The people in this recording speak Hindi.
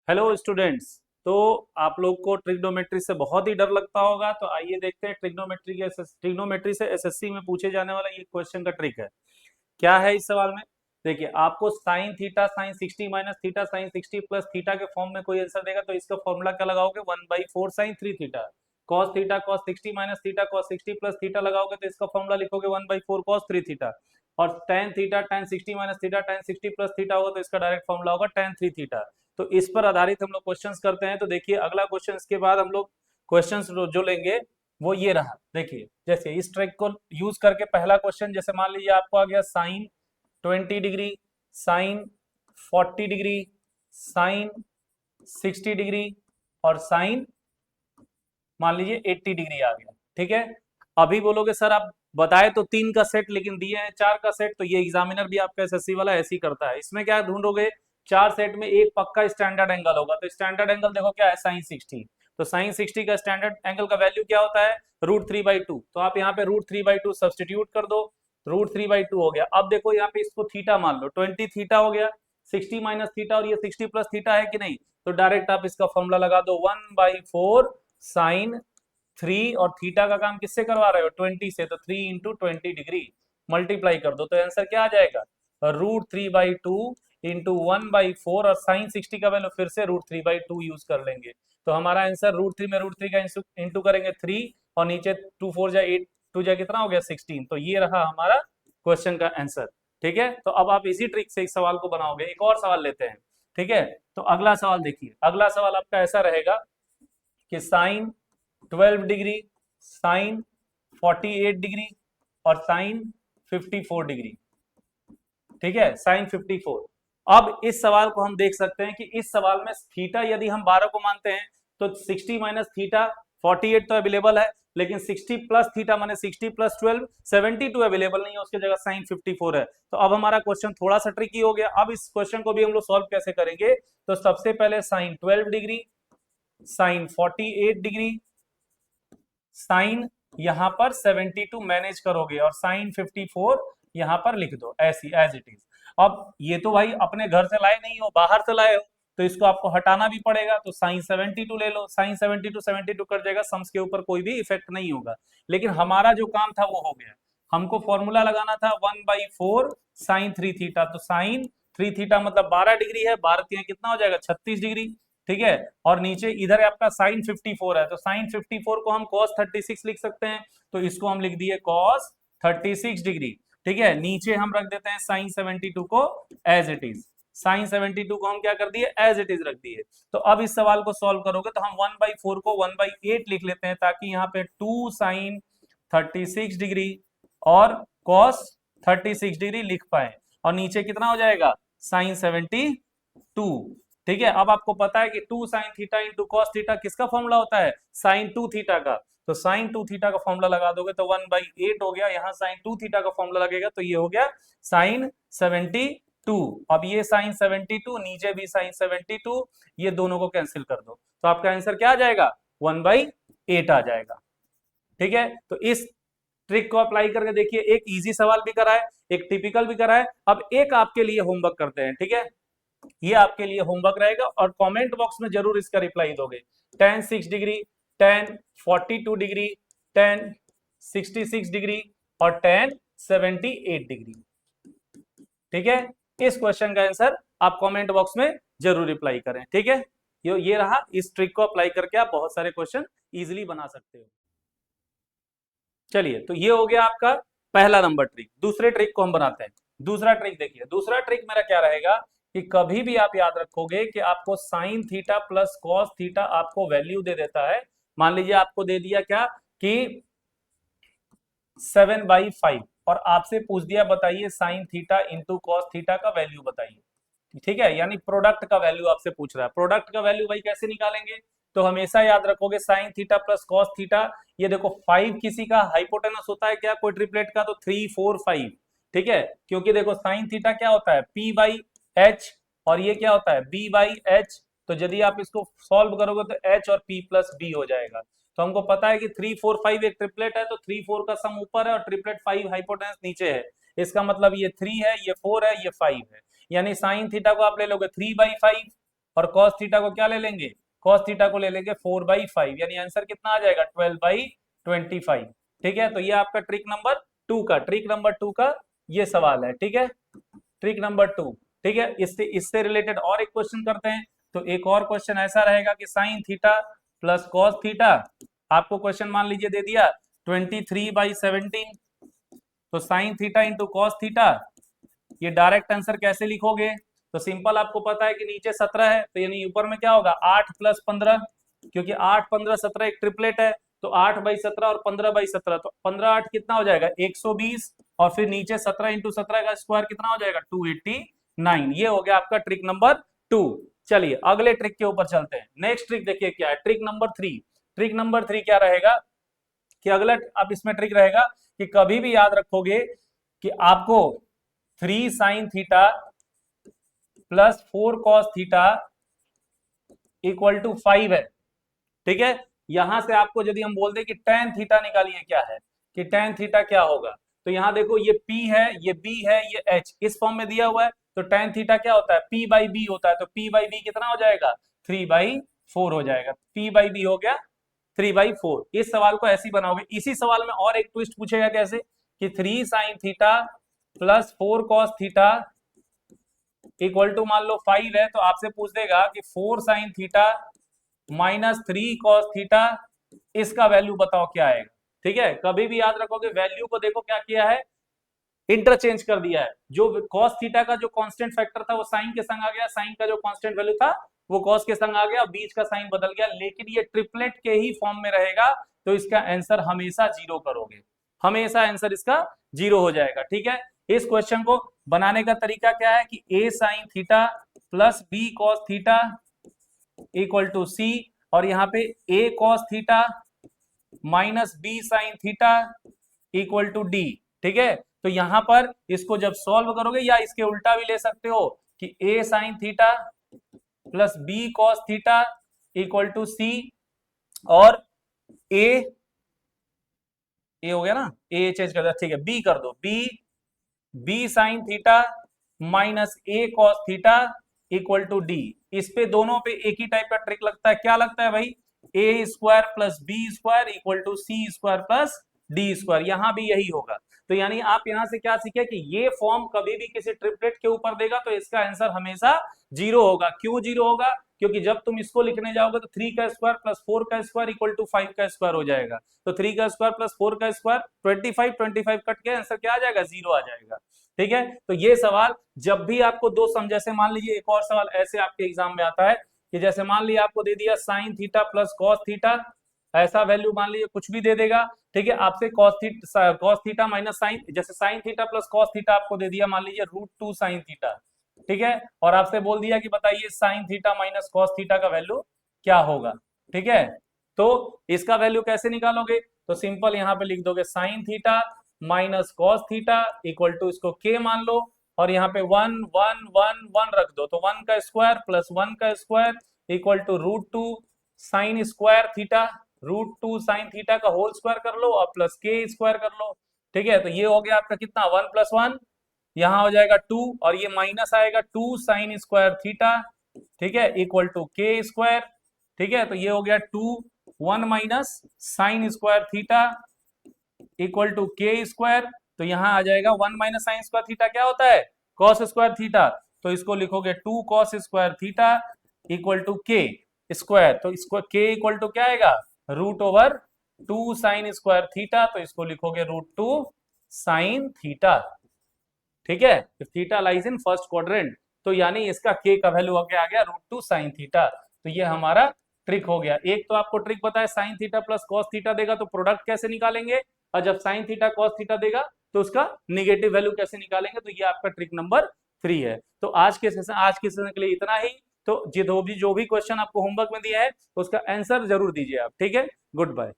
Hello students. तो आप लोग को ट्रिग्नोमेट्री से बहुत ही डर लगता होगा, तो आइए देखते हैं ट्रिग्नोमेट्री से एसएससी में पूछे जाने वाला ये क्वेश्चन का ट्रिक है। क्या है इस सवाल में? देखिए, आपको sine theta sine 60 minus theta sine 60 plus theta के फॉर्म में कोई आंसर देगा, तो इसका फॉर्मूला क्या लगाओगे? 1/4 sine 3 theta. Cos theta cos 60 minus theta cos 60 plus theta लगाओगे तो इसका फॉर्मूला लिखोगे 1/4 कॉस 3 थीटा। और tan theta tan 60 minus theta tan 60 plus theta होगा तो इसका डायरेक्ट फॉर्मूला होगा tan 3 थीटा। तो इस पर आधारित हम लोग क्वेश्चंस करते हैं। तो देखिए, अगला क्वेश्चन के बाद हम लोग क्वेश्चंस जो लेंगे वो ये रहा। देखिए, जैसे इस ट्रिक को यूज करके पहला क्वेश्चन, जैसे मान लीजिए आपको आ गया साइन 20 डिग्री, साइन 40 डिग्री, साइन 60 डिग्री और साइन मान लीजिए 80 डिग्री आ गया। ठीक है, अभी बोलोगे सर आप बताए तो 3 का सेट लेकिन दिए हैं 4 का सेट, तो ये एग्जामिनर भी आपका एसएससी वाला ऐसे ही करता है। इसमें क्या ढूंढोगे? 4 सेट में एक पक्का स्टैंडर्ड एंगल होगा, तो स्टैंडर्ड एंगल देखो क्या है, साइन 60। तो साइन 60 का स्टैंडर्ड एंगल का वैल्यू क्या होता है? √3/2। तो आप यहाँ पे √3/2 सब्सटीट्यूट कर दो, √3/2 हो गया। अब देखो यहाँ पे इसको थीटा मान लो, 20 थीटा हो गया, 60 माइनस थीटा और ये 60 प्लस थीटा है कि नहीं, तो डायरेक्ट आप इसका फॉर्मूला लगा दो 1/4 साइन 3, और थीटा का काम किससे करवा रहे हो? 20 से, तो 3 इंटू 20 डिग्री मल्टीप्लाई कर दो, तो आंसर क्या आ जाएगा? √3/2 इंटू 1/4, और साइन 60 का वैल्यू फिर से √3/2 यूज कर लेंगे। तो हमारा आंसर √3 में √3 का इंटू करेंगे 3, और नीचे 2 4 जा 8, 2 जा कितना हो गया 16। तो ये रहा हमारा क्वेश्चन का आंसर। ठीक है, तो अब आप इसी ट्रिक से इस सवाल को बनाओगे। एक और सवाल लेते हैं। ठीक है, तो अगला सवाल देखिए, अगला सवाल आपका ऐसा रहेगा कि साइन 12 डिग्री, साइन 48 डिग्री और साइन 54 डिग्री। ठीक है, साइन 54। अब इस सवाल को हम देख सकते हैं कि इस सवाल में थीटा यदि हम 12 को मानते हैं तो 60 माइनस थीटा 48 तो अवेलेबल है, लेकिन 60 प्लस थीटा माने 60 प्लस 12 72 अवेलेबल नहीं है, उसकी जगह साइन 54 है। तो अब हमारा क्वेश्चन थोड़ा सा ट्रिकी हो गया। अब इस क्वेश्चन को भी हम लोग सॉल्व कैसे करेंगे? तो सबसे पहले साइन 12 डिग्री, साइन 48 डिग्री, साइन यहां पर 72 मैनेज करोगे और साइन 54 यहां पर लिख दो ऐसी एज इट इज। अब ये तो भाई अपने घर से लाए नहीं हो, बाहर से लाए हो, तो इसको आपको हटाना भी पड़ेगा। तो साइन 72 ले लो, साइन 72 कट जाएगा, सम्स के ऊपर कोई भी इफेक्ट नहीं होगा। लेकिन हमारा जो काम था वो हो गया। हमको फॉर्मूला लगाना था 1/4 साइन 3 थीटा। तो साइन 3 थीटा मतलब 12 डिग्री है, 12 कितना हो जाएगा 36 डिग्री। ठीक है, और नीचे इधर आपका साइन 54 है, तो साइन 54 को हम cos 36 लिख सकते हैं, तो इसको हम लिख दिए cos 36 डिग्री। ठीक है, नीचे हम रख देते हैं साइन 72 को एज इट इज, साइन 72 को हम क्या कर दिए? एज इट इज रख दिए। तो अब इस सवाल को सॉल्व करोगे तो हम 1/4 को 1/8 लिख लेते हैं, ताकि यहाँ पे 2 साइन 36 डिग्री और cos 36 डिग्री लिख पाए, और नीचे कितना हो जाएगा? साइन 72। ठीक है, अब आपको पता है कि 2 sine theta into cos theta किसका फॉर्मूला होता है? साइन 2 थीटा का। तो साइन 2 थीटा का फॉर्मूला लगा दोगे तो 1/8 हो गया, यहाँ साइन 2 थीटा का फॉर्मूला लगेगा तो ये हो गया साइन 72। अब ये साइन 72, नीचे भी साइन 72, ये दोनों को कैंसिल कर दो, तो आपका आंसर क्या आ जाएगा? 1/8 आ जाएगा। ठीक है, तो इस ट्रिक को अप्लाई करके देखिए, एक इजी सवाल भी कराए, एक टिपिकल भी कराए। अब एक आपके लिए होमवर्क करते हैं। ठीक है, ये आपके लिए होमवर्क रहेगा, और कमेंट बॉक्स में जरूर इसका रिप्लाई दोगे। tan 6 degree, tan 42 degree, tan 66 degree और tan 78 डिग्री। ठीक है, इस क्वेश्चन का आंसर आप कमेंट बॉक्स में जरूर रिप्लाई करें। ठीक है, ये रहा, इस ट्रिक को अप्लाई करके आप बहुत सारे क्वेश्चन इजीली बना सकते हो। चलिए, तो ये हो गया आपका पहला नंबर ट्रिक। दूसरे ट्रिक को हम बनाते हैं। दूसरा ट्रिक देखिए, दूसरा ट्रिक मेरा क्या रहेगा कि कभी भी आप याद रखोगे कि आपको sine theta plus cos theta आपको वैल्यू दे देता है। मान लीजिए आपको दे दिया क्या कि 7/5, और आपसे पूछ दिया बताइए sine theta into cos theta का वैल्यू बताइए। ठीक है, यानी प्रोडक्ट का वैल्यू आपसे पूछ रहा है। प्रोडक्ट का वैल्यू भाई कैसे निकालेंगे? तो हमेशा याद रखोगे sine theta plus cos theta. ये देखो 5 किसी का हाइपोटेनस होता है क्या, कोई ट्रिपलेट का, तो 3 4 5। ठीक है, क्योंकि देखो साइन थीटा क्या होता है? P/H, और ये क्या होता है? B/H। तो यदि आप इसको सॉल्व करोगे तो H और P प्लस B हो जाएगा। तो हमको पता है कि 3 4 5 एक ट्रिपलेट है, तो 3 4 का सम ऊपर है और ट्रिपलेट 5 हाइपोटेनस नीचे है। इसका मतलब ये 3 है, ये 4 है, ये 5 है। यानी साइन थीटा को आप ले लोगे 3/5 और कॉस थीटा को क्या ले लेंगे, कॉस थीटा को ले लेंगे 4/5, यानी आंसर कितना आ जाएगा 12/25। ठीक है, तो ये आपका ट्रिक नंबर 2 का ये सवाल है। ठीक है, ट्रिक नंबर 2। ठीक है, इससे रिलेटेड और एक क्वेश्चन करते हैं। तो एक और क्वेश्चन ऐसा रहेगा कि sine theta plus cos theta, आपको क्वेश्चन मान लीजिए दे दिया 23/17, तो sine theta into cos theta, ये डायरेक्ट आंसर कैसे लिखोगे, तो सिंपल, आपको पता है कि नीचे 17 है, तो यानी ऊपर में क्या होगा 8 + 15, क्योंकि 8 15 17 एक ट्रिपलेट है, तो 8/17 और 15/17, तो 15 8 कितना हो जाएगा 120, और फिर नीचे 17 × 17 का स्क्वायर कितना हो जाएगा 289। ये हो गया आपका ट्रिक नंबर 2। चलिए अगले ट्रिक के ऊपर चलते हैं। नेक्स्ट ट्रिक देखिए क्या है, ट्रिक नंबर 3। ट्रिक नंबर 3 क्या रहेगा कि अगला, अब इसमें ट्रिक रहेगा कि कभी भी याद रखोगे कि आपको 3 sin theta plus 4 cos theta equal to 5 है। ठीक है, यहां से आपको यदि हम बोल दें कि tan थीटा निकालिए, क्या है कि tan थीटा क्या होगा, तो यहां देखो ये P है, ये B है, ये H इस फॉर्म में दिया हुआ है, तो tan थीटा क्या होता है P/B होता है, तो P/B कितना हो जाएगा 3/4 हो जाएगा। P/B हो गया 3/4। इस सवाल को ऐसे ही बनाओगे। इसी सवाल में और एक ट्विस्ट पूछेगा कैसे कि 3 sin theta plus 4 cos theta equal to मान लो 5 है, तो आपसे पूछ देगा कि 4 sin theta minus 3 cos theta, इसका वैल्यू बताओ क्या आएगा। ठीक है, कभी भी याद रखोगे वैल्यू को देखो क्या किया है, इंटरचेंज कर दिया है। जो cos थीटा का जो कांस्टेंट फैक्टर था वो साइन के संग आ गया, साइन का जो कांस्टेंट वैल्यू था वो cos के संग आ गया, बीच का साइन बदल गया, लेकिन ये ट्रिपलेट के ही फॉर्म में रहेगा, तो इसका आंसर हमेशा 0 करोगे, हमेशा आंसर इसका 0 हो जाएगा। ठीक है, इस क्वेश्चन को बनाने का तरीका क्या है कि a sin theta plus b cos theta equal to c, और यहाँ पे a cos theta minus b sin theta equal to d। ठीक है, तो यहां पर इसको जब सॉल्व करोगे, या इसके उल्टा भी ले सकते हो कि a sin theta plus b cos theta equal to c, और a हो गया ना, a चेंज कर दिया, ठीक है b कर दो, b sin theta minus a cos theta equal to d। इस पे दोनों पे एक ही टाइप का ट्रिक लगता है, क्या लगता है भाई, a square plus b square equal to c square plus d square, यहां भी यही होगा। तो यानी आप यहां से क्या सीखे कि ये फॉर्म कभी भी किसी ट्रिपलेट के ऊपर देगा तो इसका आंसर हमेशा 0 होगा। क्यों 0 होगा, क्योंकि जब तुम इसको लिखने जाओगे तो 3 का स्क्वायर प्लस 4 का स्क्वायर इक्वल टू 5 का स्क्वायर हो जाएगा, तो 3 का स्क्वायर प्लस 4 का स्क्वायर 25 कट के आंसर क्या आ जाएगा 0 आ जाएगा। ठीक है, तो ये सवाल जब भी आपको दो सम, जैसे मान लीजिए एक और सवाल ऐसे आपके एग्जाम में आता है कि जैसे मान लीजिए आपको दे दिया sine theta plus cos theta, ऐसा वैल्यू मान लीजिए कुछ भी दे देगा। ठीक है, आपसे कॉस थीटा माइनस साइन, जैसे sine theta plus cos theta आपको दे दिया मान लीजिए √2 साइन थीटा। ठीक है, और आपसे बोल दिया कि बताइए sign theta minus cos theta का वैल्यू क्या होगा। ठीक है, तो इसका वैल्यू कैसे निकालोगे, तो सिंपल यहाँ पे लिख दोगे sine theta minus cos theta equal to, इसको के मान लो, और यहाँ पे 1 1 1 1 रख दो, तो 1 का स्क्वायर प्लस 1 का square equal to √2 sine square theta, √2 sine theta का होल स्क्वायर कर लो और प्लस के स्क्वायर कर लो। ठीक है, तो ये हो गया आपका कितना 1 + 1, यहाँ हो जाएगा 2, और ये माइनस आएगा 2 साइन स्क्वायर थीटा, ठीक है, इक्वल टू के स्क्वायर। ठीक है, तो ये हो गया 2 1 minus sine square theta equal to k square, तो यहाँ आ जाएगा 1 माइनस साइन स्क्वायर थीटा क्या होता है कॉस स्क्वायर थीटा, तो इसको लिखोगे 2 cos square theta equal to k square, तो इसको के इक्वल टू क्या आएगा √2 साइन स्क्वायर थीटा, तो इसको लिखोगे √2 साइन थीटा। ठीक है, theta lies in first quadrant, तो यानी इसका के का वैल्यू आ गया √2 साइन थीटा। तो ये हमारा ट्रिक हो गया। एक तो आपको ट्रिक पता है sine theta plus cos theta देगा तो प्रोडक्ट कैसे निकालेंगे, और जब साइन थीटा कॉस थीटा देगा तो उसका निगेटिव वैल्यू कैसे निकालेंगे, तो ये आपका ट्रिक नंबर 3 है। तो आज के सेशन के लिए इतना ही। तो जो भी क्वेश्चन आपको होमवर्क में दिया है उसका आंसर जरूर दीजिए आप। ठीक है, गुड बाय।